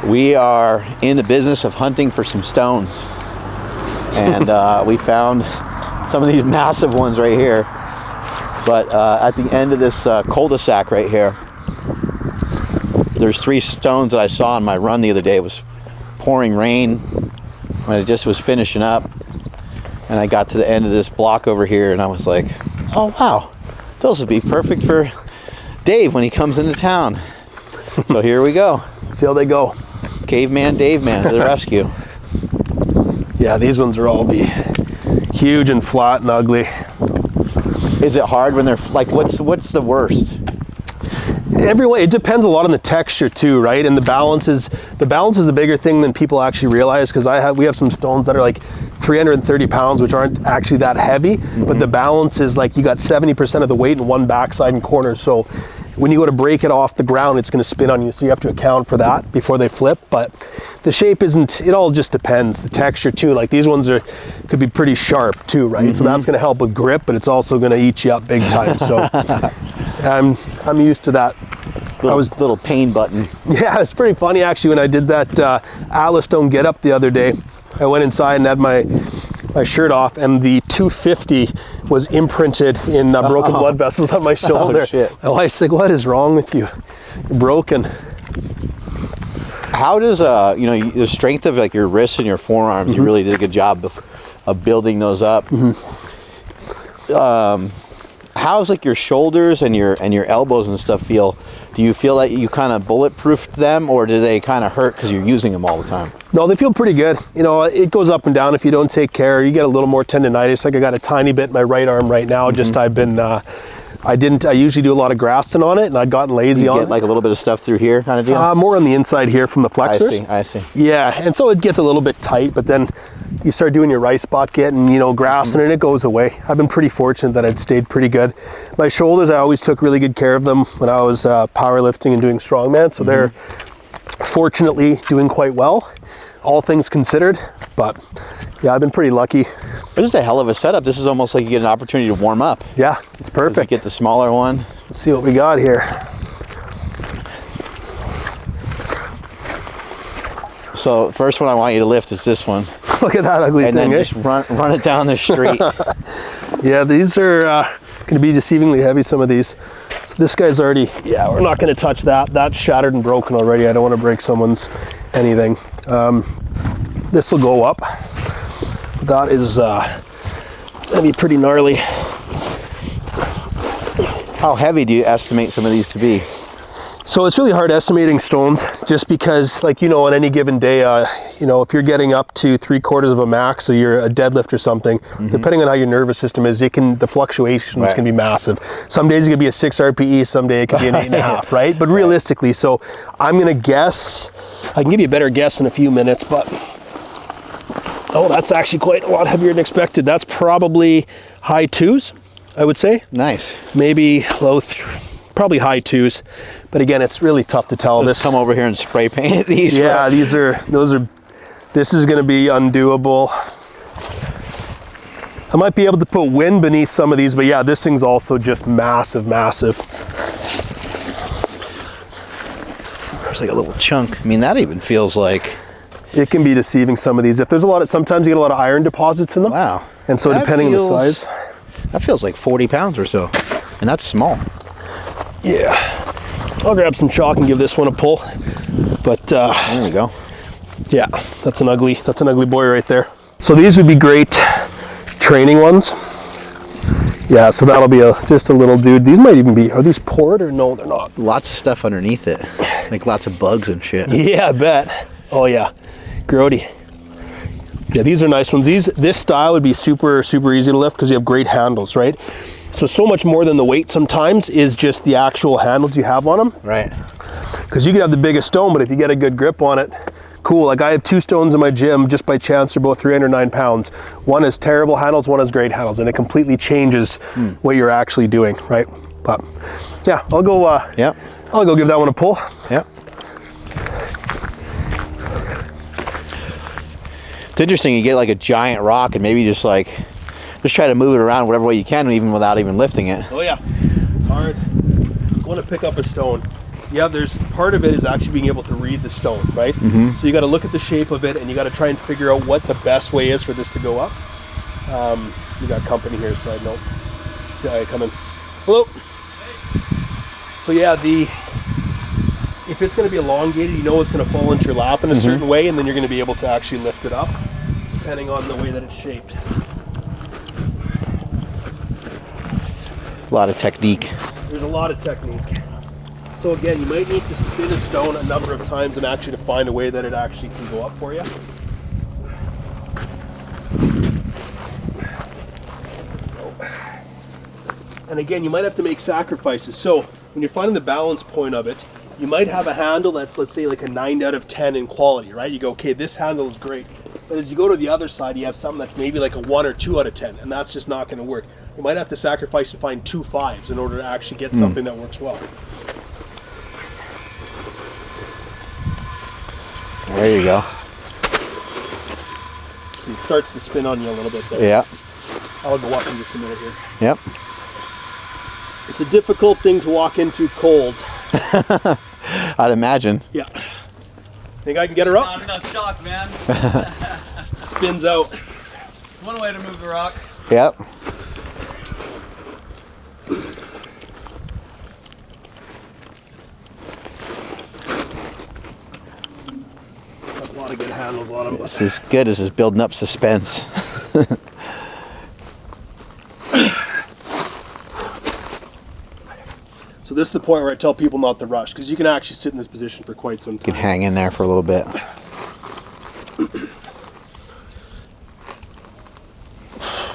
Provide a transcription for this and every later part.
We are in the business of hunting for some stones, and we found some of these massive ones right here. But at the end of this cul-de-sac right here, there's 3 stones that I saw on my run the other day. It was pouring rain when it just was finishing up, and I got to the end of this block over here, and I was like, oh wow, those would be perfect for Dave when he comes into town. So here we go. See how they go. Caveman Dave Man to the rescue. Yeah, these ones are all be huge and flat and ugly. Is it hard when they're like, what's the worst? Everyone, it depends a lot on the texture too, right? And the balance is a bigger thing than people actually realize, because we have some stones that are like 330 pounds, which aren't actually that heavy, but the balance is like you got 70% of the weight in one backside and corner. So when you go to break it off the ground, it's going to spin on you, so you have to account for that before they flip. But the shape isn't, it all just depends. The texture too, like these ones could be pretty sharp too, right? So that's going to help with grip, but it's also going to eat you up big time. So I'm used to that. Little pain button. Yeah, it's pretty funny actually. When I did that Atlas stone get up the other day, I went inside and had my shirt off, and the 250 was imprinted in broken blood vessels on my shoulder. Oh, shit. My wife's like, what is wrong with you? You're broken. How does the strength of like your wrists and your forearms, you really did a good job of building those up. How's like your shoulders and your elbows and stuff feel? Do you feel that you kind of bulletproofed them, or do they kind of hurt because you're using them all the time? No, they feel pretty good. You know, it goes up and down if you don't take care. You get a little more tendonitis. Like I got a tiny bit in my right arm right now. Just I usually do a lot of grafting on it, and I'd gotten lazy on it. Like a little bit of stuff through here kind of deal? More on the inside here from the flexors. I see. Yeah, and so it gets a little bit tight, but then you start doing your rice bucket and, grassing, and it goes away. I've been pretty fortunate that I'd stayed pretty good. My shoulders, I always took really good care of them when I was powerlifting and doing strongman, so they're fortunately doing quite well, all things considered. But yeah, I've been pretty lucky. This is a hell of a setup. This is almost like you get an opportunity to warm up. Yeah, it's perfect. You get the smaller one. Let's see what we got here. So the first one I want you to lift is this one. Look at that ugly thing, and then just run it down the street. Yeah, these are going to be deceivingly heavy, some of these. So this guy's already, we're not going to touch that. That's shattered and broken already. I don't want to break someone's anything. This will go up. That is going to be pretty gnarly. How heavy do you estimate some of these to be? So it's really hard estimating stones, just because, like, on any given day, if you're getting up to 3/4 of a max, so you're a deadlift or something, depending on how your nervous system is, the fluctuations can be massive. Some days it could be a 6 RPE, some day it could be an 8.5, right? But realistically, so I'm gonna guess, I can give you a better guess in a few minutes, but, oh, that's actually quite a lot heavier than expected. That's probably high 2s, I would say. Nice. Maybe probably high 2s, but again, it's really tough to tell. Let's come over here and spray paint these. Yeah, this is going to be undoable. I might be able to put wind beneath some of these, but yeah, this thing's also just massive. There's like a little chunk. I mean, that even feels like it can be deceiving, some of these. If there's sometimes you get a lot of iron deposits in them. Wow. And so depending on the size, that feels like 40 pounds or so, and that's small. Yeah, I'll grab some chalk and give this one a pull. But there you go. Yeah, that's an ugly boy right there. So these would be great training ones. Yeah, so that'll be just a little dude. These might even be, are these poured or no, they're not? Lots of stuff underneath it, like lots of bugs and shit. Yeah, I bet. Oh yeah, grody. Yeah, these are nice ones. This style would be super easy to lift because you have great handles, right? So much more than the weight sometimes is just the actual handles you have on them. Right. Because you could have the biggest stone, but if you get a good grip on it, cool. Like I have 2 stones in my gym, just by chance, they're both 309 pounds. One is terrible handles, one is great handles, and it completely changes what you're actually doing, right? But yeah, I'll go give that one a pull. Yep. It's interesting, you get like a giant rock and maybe just try to move it around whatever way you can, even without even lifting it. Oh yeah, it's hard. I want to pick up a stone. Yeah, there's part of it is actually being able to read the stone, right? So you got to look at the shape of it, and you got to try and figure out what the best way is for this to go up. We got company here, side note. Yeah, come in. Hello. So yeah, if it's going to be elongated, you know it's going to fall into your lap in a certain way, and then you're going to be able to actually lift it up, depending on the way that it's shaped. A lot of technique. There's a lot of technique. So again, you might need to spin a stone a number of times and actually to find a way that it actually can go up for you. And again, you might have to make sacrifices. So when you're finding the balance point of it, you might have a handle that's, let's say, like a 9 out of 10 in quality, right? You go, okay, this handle is great. But as you go to the other side, you have something that's maybe like a 1 or 2 out of 10, and that's just not going to work. You might have to sacrifice to find 2 5s in order to actually get something that works well. There you go. It starts to spin on you a little bit there. Yeah. I'll go up in just a minute here. Yep. It's a difficult thing to walk into cold. I'd imagine. Yeah. Think I can get her up? Not enough shock, man. It spins out. One way to move the rock. Yep. Got a lot of good handles on them. This is good. This is building up suspense. So this is the point where I tell people not to rush, because you can actually sit in this position for quite some You time. can hang in there for a little bit.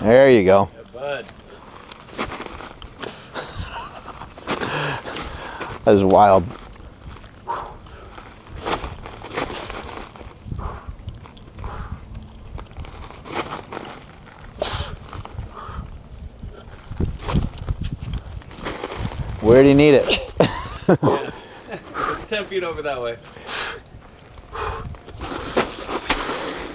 There you go. Yeah, bud. That is wild. Where do you need it? Yeah. 10 feet over that way.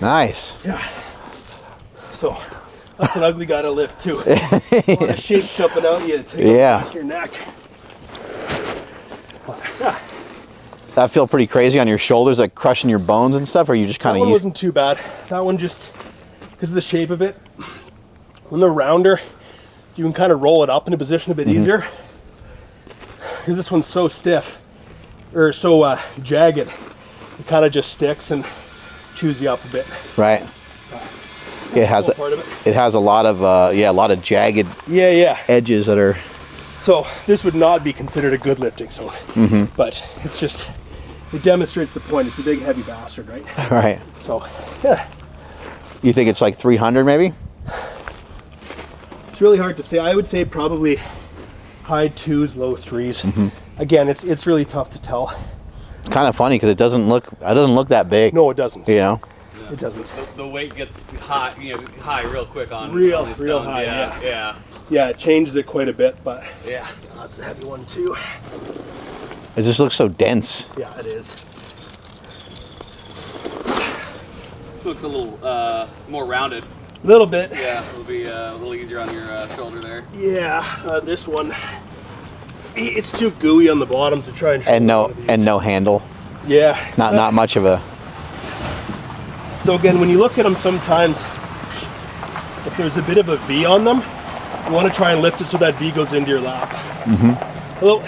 Nice. Yeah. So that's an ugly guy to lift too. A lot of shapes jumping out, you gotta take Yeah. off your neck. That feel pretty crazy on your shoulders, like crushing your bones and stuff, or you just kind That of one used? wasn't too bad. That one just, because of the shape of it, when they're rounder, you can kind of roll it up in a position a bit easier. Because this one's so stiff, or so jagged, it kind of just sticks and chews you up a bit. Right. It has That's part of it. it has a lot of a lot of jagged Yeah. edges that are. So this would not be considered a good lifting stone, but it's just, it demonstrates the point. It's a big heavy bastard, right? Right. So, yeah. You think it's like 300 maybe? It's really hard to say. I would say probably high 2s, low 3s. Again, it's really tough to tell. It's kind of funny because it doesn't look that big. No, it doesn't. You know. It doesn't. The weight gets high, high real quick on Real on these stones. high, Yeah. Yeah, it changes it quite a bit, but Yeah. that's a heavy one too. It just looks so dense. Yeah, it is. Looks a little more rounded. A little bit. Yeah, it'll be a little easier on your shoulder there. Yeah, this one, it's too gooey on the bottom to try and. And shoulder one of these. no handle. Yeah. Not much of a. So again, when you look at them sometimes, if there's a bit of a V on them, you want to try and lift it so that V goes into your lap. Hello. Are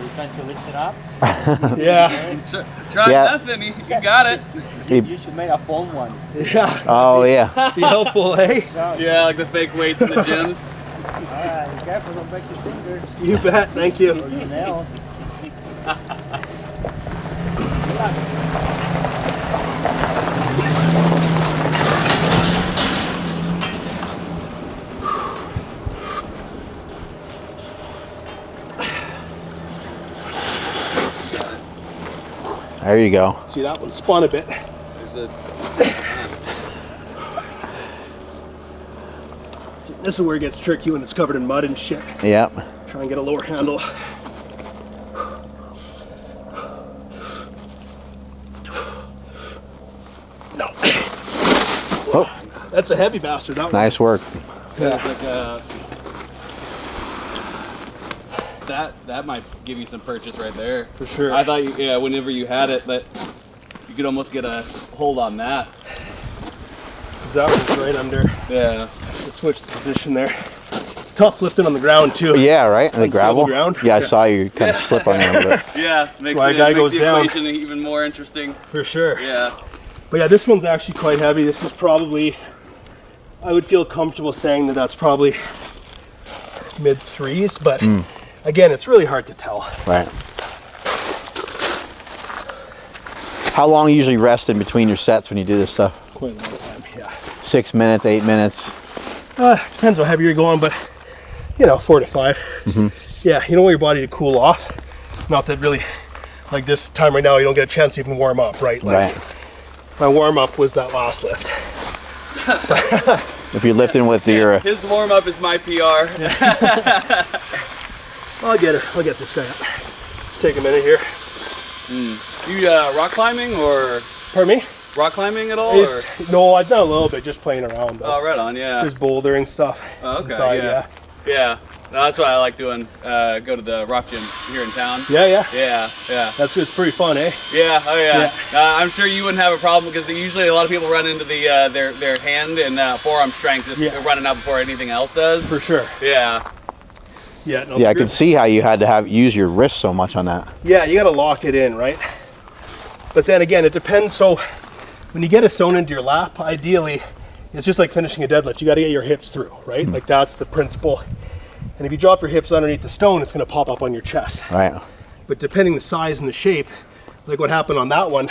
you trying to lift it up? Yeah. Try Yeah. nothing. You got it. You should make a foam one. Yeah. Oh yeah. Be helpful, eh? Yeah, like the fake weights in the gyms. Alright, be careful, don't break your fingers You bet. Thank you. or your nails. There you go. See, that one spun a bit. There's a See, this is where it gets tricky when it's covered in mud and shit. Yep. Try and get a lower handle. No. Oh, That's a heavy bastard, that one. nice work. Yeah. like a that might give you some purchase right there. For sure. I thought, whenever you had it, that you could almost get a hold on that. Because that one's right under. Yeah. Just switch the position there. It's tough lifting on the ground too. Yeah, right. And the gravel. Ground. Yeah, I saw you kind of slip on there a little bit. Yeah, makes why a guy goes the down. equation even more interesting. For sure. Yeah. But yeah, this one's actually quite heavy. This is probably, I would feel comfortable saying that that's probably mid 3s, but again, it's really hard to tell. Right. How long you usually rest in between your sets when you do this stuff? Quite a long time, yeah. 6 minutes, 8 minutes? Depends how heavy you're going, but 4 to 5. Yeah, you don't want your body to cool off. Not that really, like this time right now, you don't get a chance to even warm up, right? Like, Right. My warm up was that last lift. If you're lifting with your... His warm up is my PR. I'll get it. I'll get this guy up. Take a minute here. You rock climbing or Pardon me? rock climbing at all? Or? No, I've done a little bit, just playing around. Though. Oh, right on, yeah. Just bouldering stuff. Oh, okay, inside, yeah. Yeah, no, that's what I like doing. Go to the rock gym here in town. Yeah. Yeah. It's pretty fun, eh? Yeah, oh yeah. I'm sure you wouldn't have a problem because usually a lot of people run into the their hand and forearm strength just running out before anything else does. For sure. Yeah. Yeah, no, Yeah, I could see how you had to use your wrist so much on that. Yeah, you got to lock it in, right? But then again, it depends. So when you get a stone into your lap, ideally, it's just like finishing a deadlift. You got to get your hips through, right? Like that's the principle. And if you drop your hips underneath the stone, it's going to pop up on your chest. Right. But depending the size and the shape, like what happened on that one,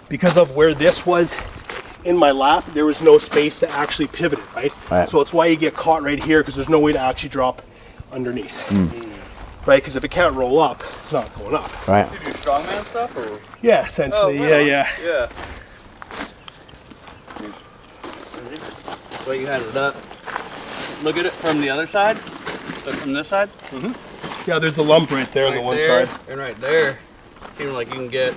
because of where this was in my lap, there was no space to actually pivot it, right? So it's why you get caught right here, because there's no way to actually drop underneath. Right? Because if it can't roll up, it's not going up. Right. You do strongman stuff or? Yeah, essentially. Yeah. Well, you had it up. Look at it from the other side. So from this side. Yeah, there's the lump right there on the one there, side. and right there. Even like you can get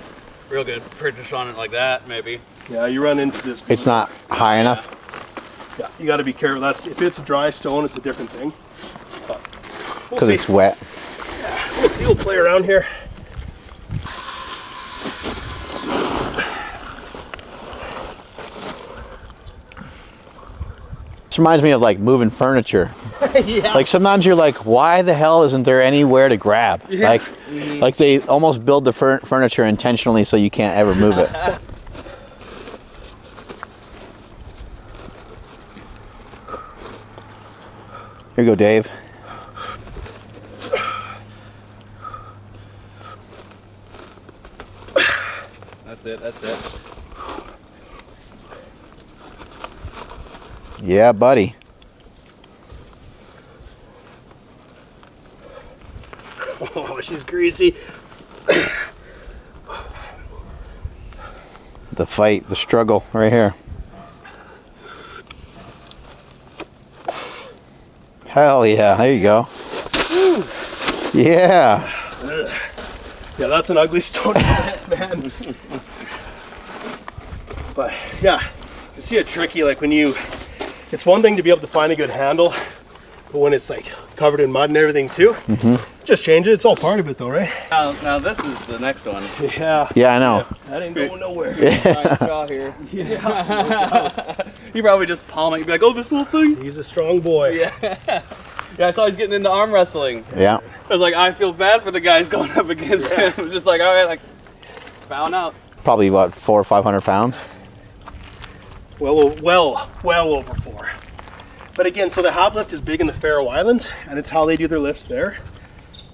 real good purchase on it like that, maybe. Yeah, you run into this. It's not high enough. Yeah, you got to be careful. That's if it's a dry stone, it's a different thing. Because it's wet. Yeah, we'll see. We'll play around here. This reminds me of like moving furniture. Yeah. Like sometimes you're like, why the hell isn't there anywhere to grab? Yeah. Like they almost build the furniture intentionally so you can't ever move it. Here you go, Dave. That's it. Yeah, buddy. Oh, she's greasy. The fight, the struggle right here. Hell yeah, there you go. Yeah. Yeah, that's an ugly stone, man. But yeah, you see it tricky, like when you, it's one thing to be able to find a good handle, but when it's like covered in mud and everything too, just change it. It's all part of it though, right? Now this is the next one. Yeah. Yeah, I know. That ain't going nowhere. Nice draw here. Yeah. You probably just palm it. You'd be like, oh, this little thing. He's a strong boy. Yeah, I saw he's getting into arm wrestling. Yeah. I was like, I feel bad for the guys going up against him. It was just like, all right, like, found out. Probably what, 400 or 500 pounds? Well over 4. But again, so the half lift is big in the Faroe Islands, and it's how they do their lifts there.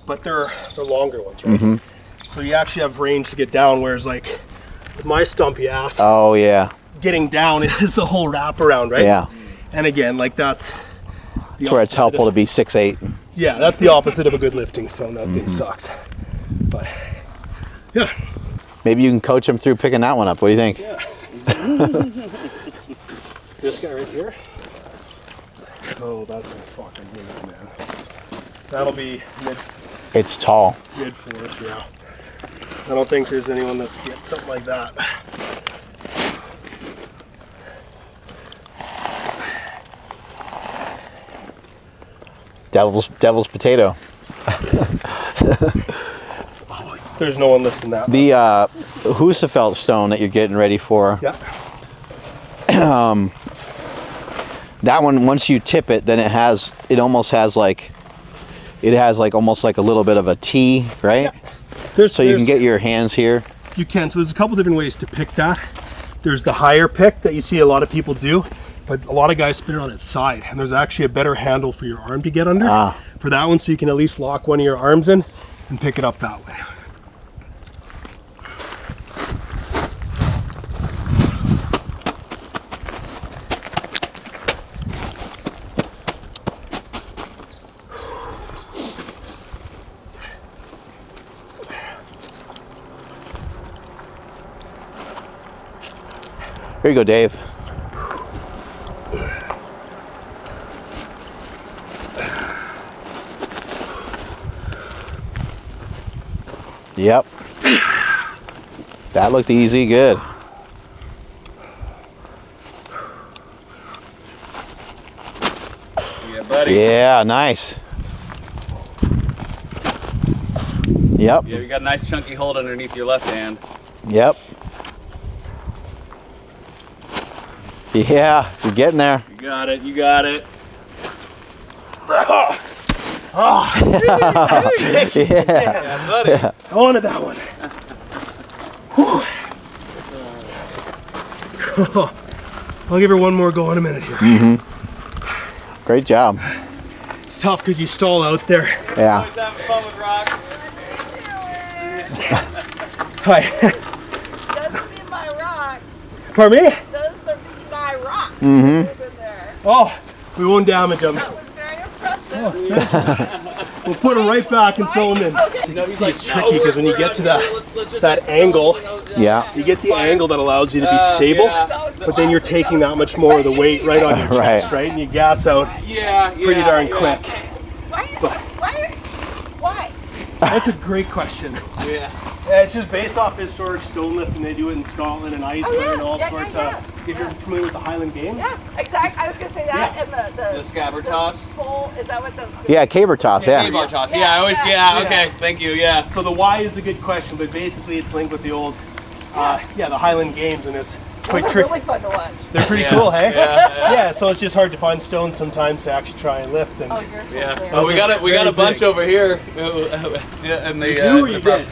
But they're longer ones, right? So you actually have range to get down, whereas like with my stumpy ass, Oh yeah. getting down is the whole wraparound, right? Yeah. And again, like that's That's where it's helpful to be 6'8". Yeah, that's the opposite of a good lifting stone. That thing sucks. But yeah. Maybe you can coach him through picking that one up. What do you think? Yeah. This guy right here. Oh, that's a fucking huge, man. That'll be It's tall. mid 4s, yeah. I don't think there's anyone that's get something like that. Devil's potato. There's no one lifting that. The Husafelt stone that you're getting ready for. Yeah. That one, once you tip it, then it almost has like almost like a little bit of a T, right? Yeah. So you can get your hands here. You can. So there's a couple different ways to pick that. There's the higher pick that you see a lot of people do, but a lot of guys spin it on its side, and there's actually a better handle for your arm to get under for that one, so you can at least lock one of your arms in and pick it up that way. Here you go, Dave. Yep. That looked easy, good. Yeah, buddy. Yeah, nice. Yep. Yeah, you got a nice chunky hold underneath your left hand. Yep. Yeah, you're getting there. You got it. You got it. Yeah. Yeah, buddy. I wanted that one. I'll give her one more go in a minute here. Great job. It's tough because you stall out there. Yeah. Always having fun with rocks. Hi. Those would be my rocks. Pardon me? Those would be my rocks. Mm-hmm. Over there. Oh, we won't damage them. That was very impressive. We'll put them right back and fill them in. You see, it's tricky because when you get to that angle, Yeah. you get the angle that allows you to be stable, but then you're taking that much more of the weight right on your Right. chest, right? And you gas out Yeah, pretty darn quick. Why? That's a great question. Yeah. It's just based off historic stone lift, and they do it in Scotland and Iceland and all sorts of. If you're familiar with the Highland Games. Yeah, exactly. I was gonna say that, and The scabbard toss. pole. Is that what the? Yeah, caber toss, yeah. Bar toss. Yeah, I always. Yeah. Okay. Thank you. Yeah. So the why is a good question, but basically it's linked with the old, the Highland Games, and it's quite Those are tricky. really fun to watch. They're pretty Yeah. cool, hey? Yeah. Yeah, so it's just hard to find stones sometimes to actually try and lift. And Oh, you're Yeah. cool. Oh, we got it. We got a very bunch big. over here. Yeah, and the. you or you did?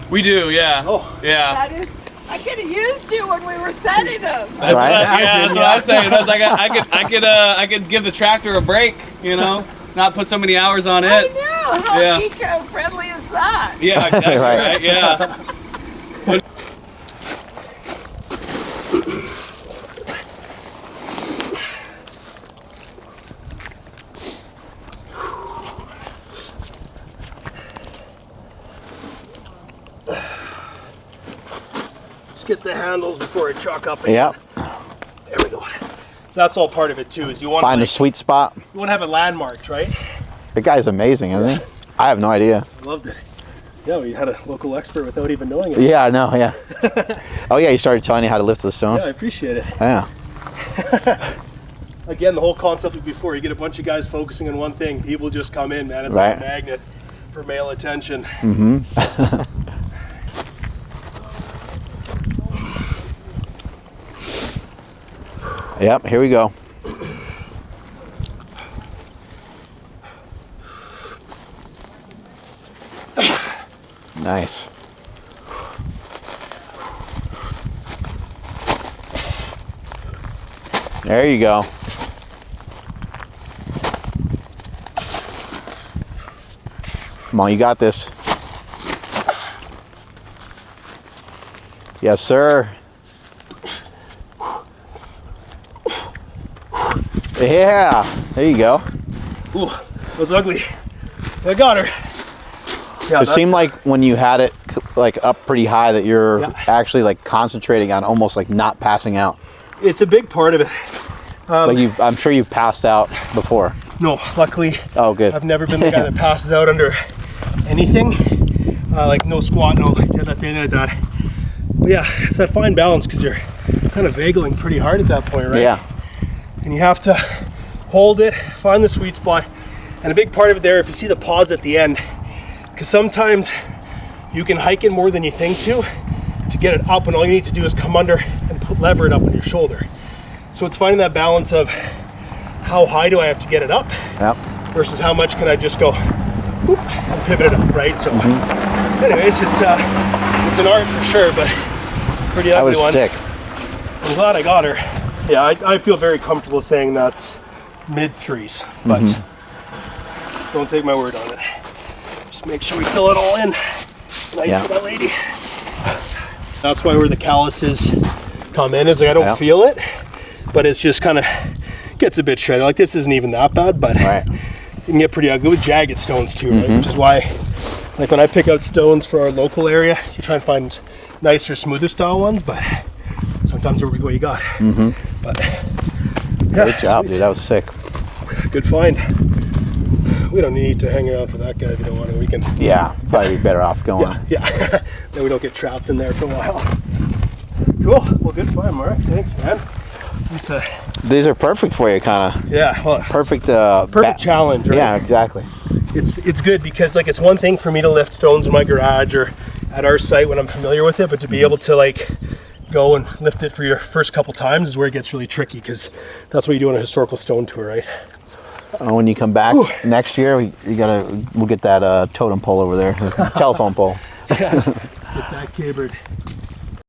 We do. Yeah. Oh. Yeah. That is. I could have used you when we were setting them. That's Right. that's what I was saying. I was like, I could give the tractor a break, you know, not put so many hours on I it. know. How Yeah. eco-friendly is that? Yeah, exactly. Right. Right. Yeah. Just get the handles before I chalk up again. Yep. There we go. So that's all part of it too, is you want Find a to sweet spot. you want to have it landmarked, right? The guy's amazing, isn't he? I have no idea. I loved it. Yeah, we had a local expert without even knowing it. Yeah, I know, yeah. Oh yeah, you started telling you how to lift the stone? Yeah, I appreciate it. Yeah. Again, the whole concept of before, you get a bunch of guys focusing on one thing, people just come in, man. It's like a Right. magnet for male attention. Yep, here we go. Nice. There you go. Come on, you got this. Yes, sir. Yeah, there you go. Ooh, that was ugly. I got her. Yeah, It seemed like when you had it like up pretty high that you're Yeah. actually like concentrating on almost like not passing out. it's a big part of it. Like I'm sure you've passed out before. No, luckily, Oh, good. I've never been the guy that passes out under anything. Like no squat, no deadlift, anything like that. But yeah, it's that fine balance because you're kind of vageling pretty hard at that point, right? Yeah. And you have to hold it, find the sweet spot. And a big part of it there, if you see the pause at the end, Because sometimes you can hike it more than you think to get it up, and all you need to do is come under and lever it up on your shoulder. So it's finding that balance of how high do I have to get it up versus how much can I just go boop, and pivot it up, right? So anyways, it's an art for sure, but pretty ugly one. That was sick. I'm glad I got her. Yeah, I feel very comfortable saying that's mid 3s, but don't take my word on it. Just make sure we fill it all in. Nice for that lady. That's why where the calluses come in is like I don't feel it, but it's just kind of gets a bit shredded. Like this isn't even that bad, but it can get pretty ugly with jagged stones too, right? Which is why, like when I pick out stones for our local area, you try and find nicer, smoother style ones, but sometimes they're what you got. But Great job, dude. That was sick. Good find. We don't need to hang around for that guy if you don't want to. We can. Yeah, probably be better off going. Yeah. Then we don't get trapped in there for a while. Cool. Well, good find, Mark. Thanks, man. These are perfect for you, kind of. Yeah. Well, perfect. Perfect challenge, right? Yeah, exactly. It's good because like it's one thing for me to lift stones in my garage or at our site when I'm familiar with it, but to be able to like go and lift it for your first couple times is where it gets really tricky, because that's what you do on a historical stone tour, right? When you come back next year, we'll get that totem pole over there, telephone pole. Yeah, get that cabered.